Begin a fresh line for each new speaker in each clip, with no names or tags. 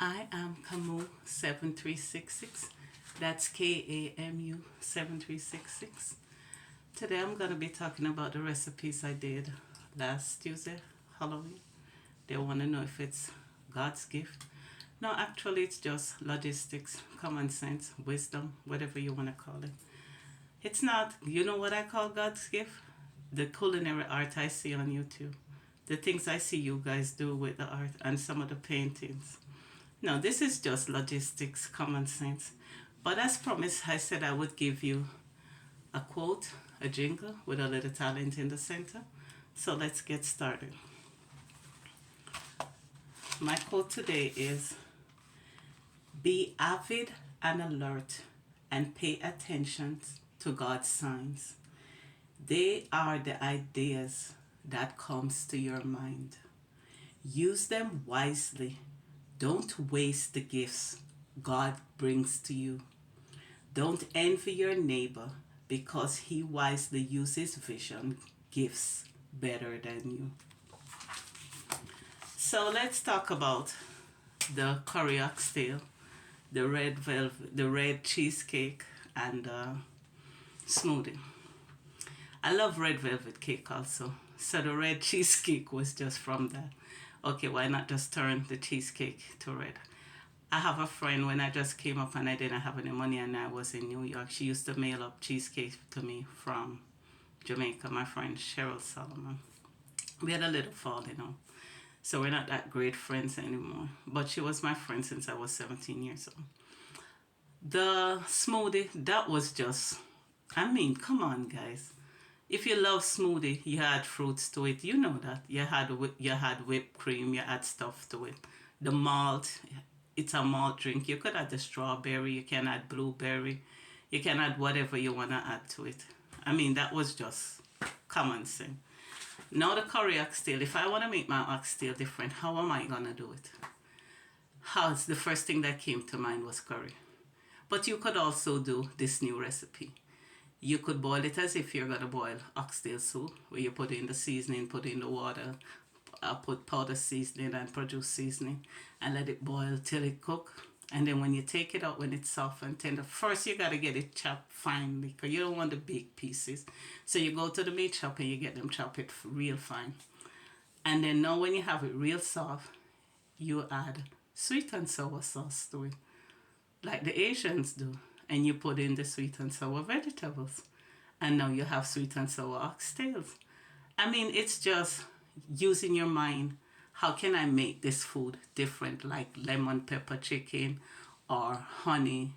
I am KAMU7366. That's KAMU7366. Today I'm going to be talking about the recipes I did last Tuesday, Halloween. They want to know if it's God's gift. No, actually it's just logistics, common sense, wisdom, whatever you want to call it. It's not, you know what I call God's gift? The culinary art I see on YouTube. The things I see you guys do with the art and some of the paintings. No, this is just logistics, common sense. But as promised, I said I would give you a quote, a jingle with a little talent in the center. So let's get started. My quote today is, be avid and alert and pay attention to God's signs. They are the ideas that comes to your mind. Use them wisely. Don't waste the gifts God brings to you. Don't envy your neighbor because he wisely uses vision gifts better than you. So let's talk about the curry oxtail, the red velvet, the red cheesecake, and smoothie. I love red velvet cake also. So the red cheesecake was just from that. Okay, why not just turn the cheesecake to red? I have a friend, when I just came up and I didn't have any money and I was in New York, she used to mail up cheesecake to me from Jamaica, my friend Cheryl Solomon. We had a little falling out. So we're not that great friends anymore. But she was my friend since I was 17 years old. The smoothie, that was just, I mean, come on guys. If you love smoothie, you add fruits to it. You know that. You had whipped cream, you add stuff to it. The malt, it's a malt drink. You could add the strawberry, you can add blueberry. You can add whatever you want to add to it. I mean, that was just common sense. Now the curry oxtail, if I want to make my oxtail different, how am I going to do it? How's the first thing that came to mind was curry. But you could also do this new recipe. You could boil it as if you're going to boil oxtail soup, where you put in the seasoning, put in the water, put powder seasoning and produce seasoning, and let it boil till it cooks. And then when you take it out, when it's soft and tender, first you got to get it chopped finely, because you don't want the big pieces. So you go to the meat shop and you get them chop it real fine. And then now when you have it real soft, you add sweet and sour sauce to it, like the Asians do. And you put in the sweet and sour vegetables. And now you have sweet and sour oxtails. I mean, it's just using your mind. How can I make this food different, like lemon pepper chicken or honey,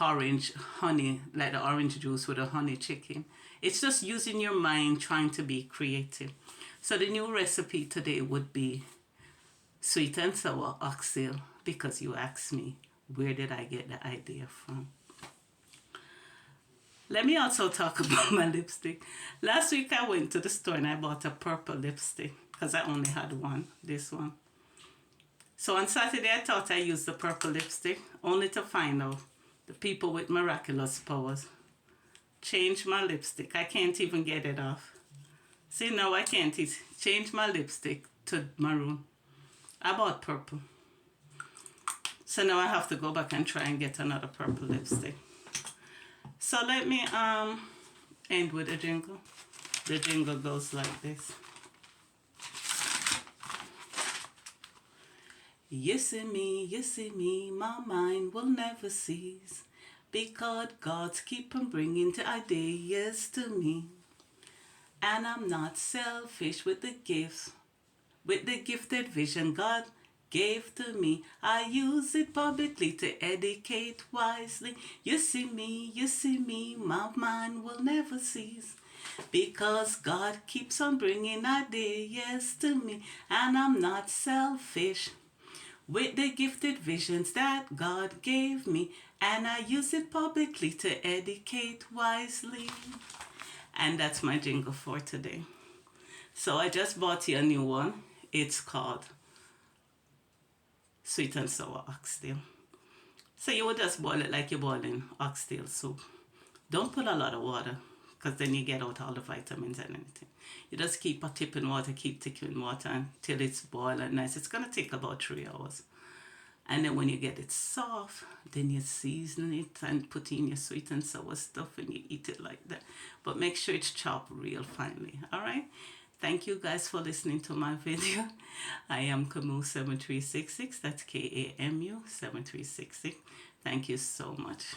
like the orange juice with a honey chicken. It's just using your mind, trying to be creative. So the new recipe today would be sweet and sour oxtail, because you asked me, where did I get the idea from? Let me also talk about my lipstick. Last week I went to the store and I bought a purple lipstick because I only had one, this one. So on Saturday I thought I used the purple lipstick, only to find out the people with miraculous powers changed my lipstick. I can't even get it off. See, now I can't change my lipstick to maroon. I bought purple. So now I have to go back and try and get another purple lipstick. So let me end with a jingle. The jingle goes like this. You see me, my mind will never cease, because God's keep on bringing the ideas to me. And I'm not selfish with the gifts, with the gifted vision God gave to me. I use it publicly to educate wisely. You see me, my mind will never cease, because God keeps on bringing ideas to me. And I'm not selfish with the gifted visions that God gave me. And I use it publicly to educate wisely. And that's my jingle for today. So I just bought you a new one. It's called sweet and sour oxtail. So you would just boil it like you're boiling oxtail soup. Don't put a lot of water, because then you get out all the vitamins and anything. You just keep tipping water until it's boiling nice. It's going to take about 3 hours. And then when you get it soft, then you season it and put in your sweet and sour stuff and you eat it like that. But make sure it's chopped real finely. All right. Thank you guys for listening to my video. I am KAMU7366. That's KAMU7366. Thank you so much.